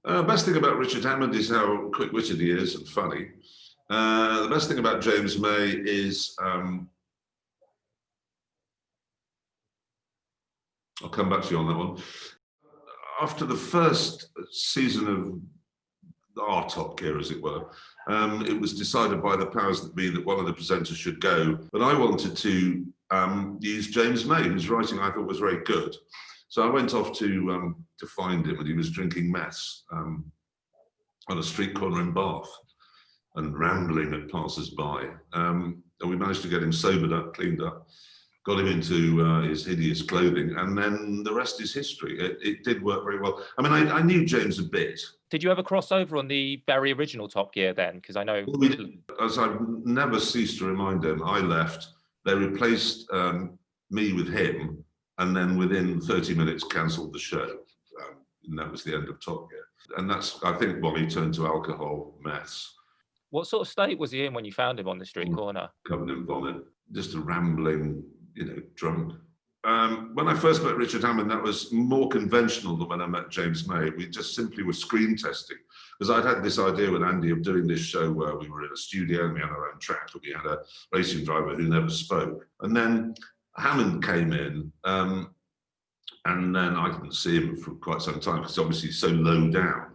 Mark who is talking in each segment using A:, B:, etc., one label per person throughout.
A: Best thing about Richard Hammond is how quick-witted he is and funny. The best thing about James May is, I'll come back to you on that one. After the first season of our Top Gear, as it were, it was decided by the powers that be that one of the presenters should go. But I wanted to use James May, whose writing I thought was very good. So I went off to find him, and he was drinking mess on a street corner in Bath and rambling at passers-by. And we managed to get him sobered up, cleaned up, got him into his hideous clothing, and then the rest is history. It did work very well. I mean, I knew James a bit.
B: Did you ever cross over on the very original Top Gear then? Because I know...
A: As I've never ceased to remind him, I left, they replaced me with him, and then within 30 minutes cancelled the show. And that was the end of Top Gear. And that's, I think, when he turned to alcohol, meths.
B: What sort of state was he in when you found him on the street corner?
A: Covered in vomit, just a rambling, drunk. When I first met Richard Hammond, that was more conventional than when I met James May. We just simply were screen testing, because I'd had this idea with Andy of doing this show where we were in a studio and we had our own track, and we had a racing driver who never spoke. And then Hammond came in, and then I didn't see him for quite some time because obviously he's so low down.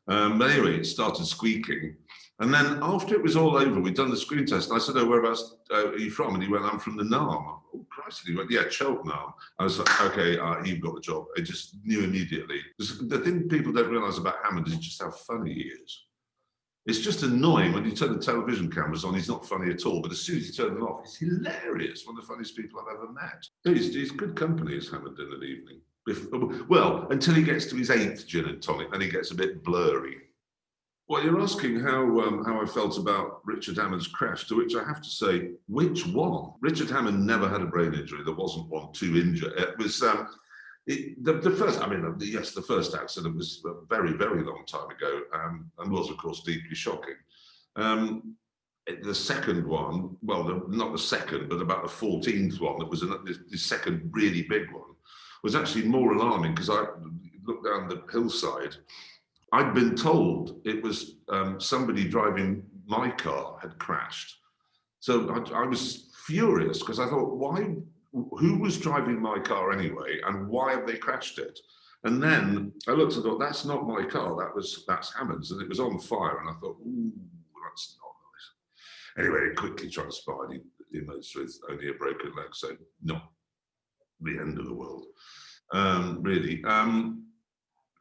A: But anyway, it started squeaking. And then after it was all over, we'd done the screen test. And I said, "Oh, whereabouts are you from?" And he went, "I'm from the Narm." Oh, Christ. And he went, "Yeah, Cheltenham." I was like, "Okay, you've got the job." I just knew immediately. The thing people don't realise about Hammond is just how funny he is. It's just annoying when you turn the television cameras on, he's not funny at all. But as soon as you turn them off, he's hilarious. One of the funniest people I've ever met. He's good company, is Hammond, in an evening. Well, until he gets to his 8th gin and tonic, then he gets a bit blurry. Well, you're asking how I felt about Richard Hammond's crash, to which I have to say, which one? Richard Hammond never had a brain injury. There wasn't one to injure. It was the first. I mean, yes, the first accident was a very, very long time ago, and was, of course, deeply shocking. The second one, well, not the second, but about the 14th one, that was the second really big one, was actually more alarming because I looked down the hillside. I'd been told it was somebody driving my car had crashed. So I was furious because I thought, who was driving my car anyway? And why have they crashed it? And then I looked and thought, that's not my car, that's Hammond's. And it was on fire. And I thought, ooh, that's not nice. Anyway, it quickly transpired. He emerged with only a broken leg. So not the end of the world, really.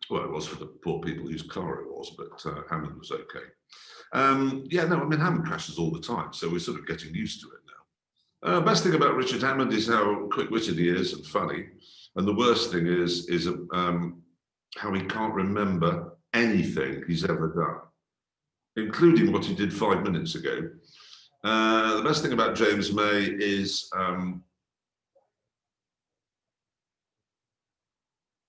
A: Well, it was for the poor people whose car it was, but Hammond was okay. Yeah, no, I mean, Hammond crashes all the time, so we're sort of getting used to it now. Best thing about Richard Hammond is how quick-witted he is and funny. And the worst thing is how he can't remember anything he's ever done, including what he did 5 minutes ago. The best thing about James May is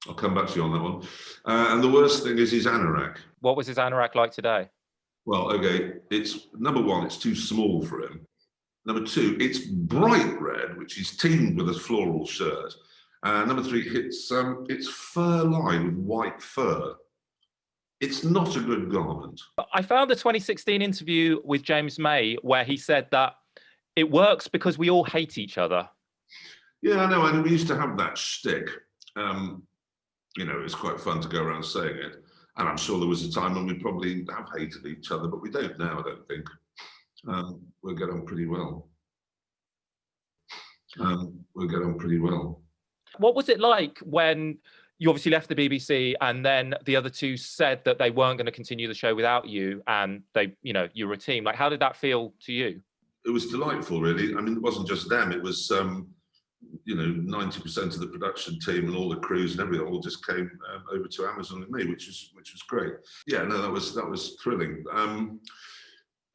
A: I'll come back to you on that one. And the worst thing is his anorak.
B: What was his anorak like today?
A: Well, okay, it's number one, it's too small for him. Number two, it's bright red, which is teamed with a floral shirt. Number three, it's fur-lined with white fur. It's not a good garment.
B: I found the 2016 interview with James May where he said that it works because we all hate each other.
A: Yeah, I know, and we used to have that shtick. It's quite fun to go around saying it. And I'm sure there was a time when we probably have hated each other, but we don't now, I don't think. We'll get on pretty well. We'll get on pretty well. What
B: was it like when you obviously left the BBC and then the other two said that they weren't going to continue the show without you and you were a team? Like, how did that feel to you?
A: It was delightful, really. I mean, it wasn't just them. It was 90% of the production team and all the crews and everything all just came over to Amazon with me, which was great. Yeah, no, that was thrilling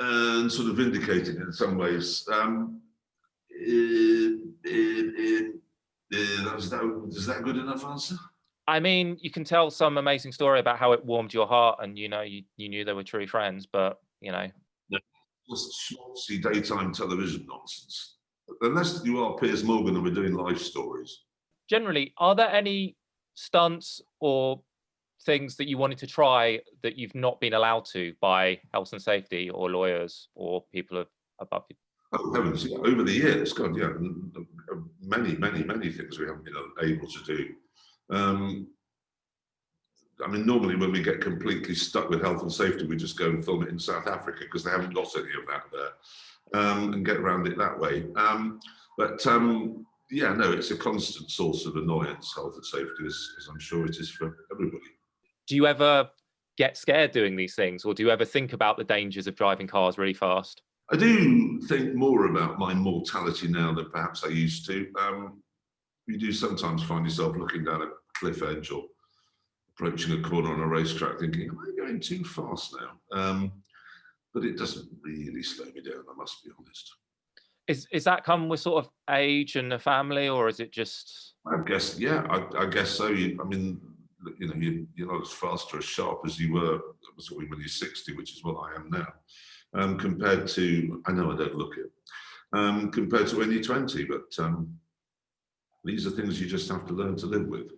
A: and sort of vindicating in some ways. Is that good enough answer?
B: I mean, you can tell some amazing story about how it warmed your heart, and you knew they were true friends, but
A: No, just schmaltzy daytime television nonsense. Unless you are Piers Morgan and we're doing life stories.
B: Generally, are there any stunts or things that you wanted to try that you've not been allowed to by health and safety or lawyers or people above you?
A: Oh heavens, yeah. Over the years, God, yeah, many things we haven't been able to do. I mean, normally when we get completely stuck with health and safety, we just go and film it in South Africa because they haven't got any of that there, and get around it that way. Yeah, no, it's a constant source of annoyance, health and safety, as I'm sure it is for everybody.
B: Do you ever get scared doing these things, or do you ever think about the dangers of driving cars really fast?
A: I do think more about my mortality now than perhaps I used to. You do sometimes find yourself looking down a cliff edge or approaching a corner on a racetrack thinking, am I going too fast now? But it doesn't really slow me down, I must be honest.
B: Is that come with sort of age and a family, or is it just?
A: I guess, yeah, I guess so. I mean, you know, you're not as fast or as sharp as you were when you're 60, which is what I am now, compared to, I know I don't look it, compared to when you're 20, but these are things you just have to learn to live with.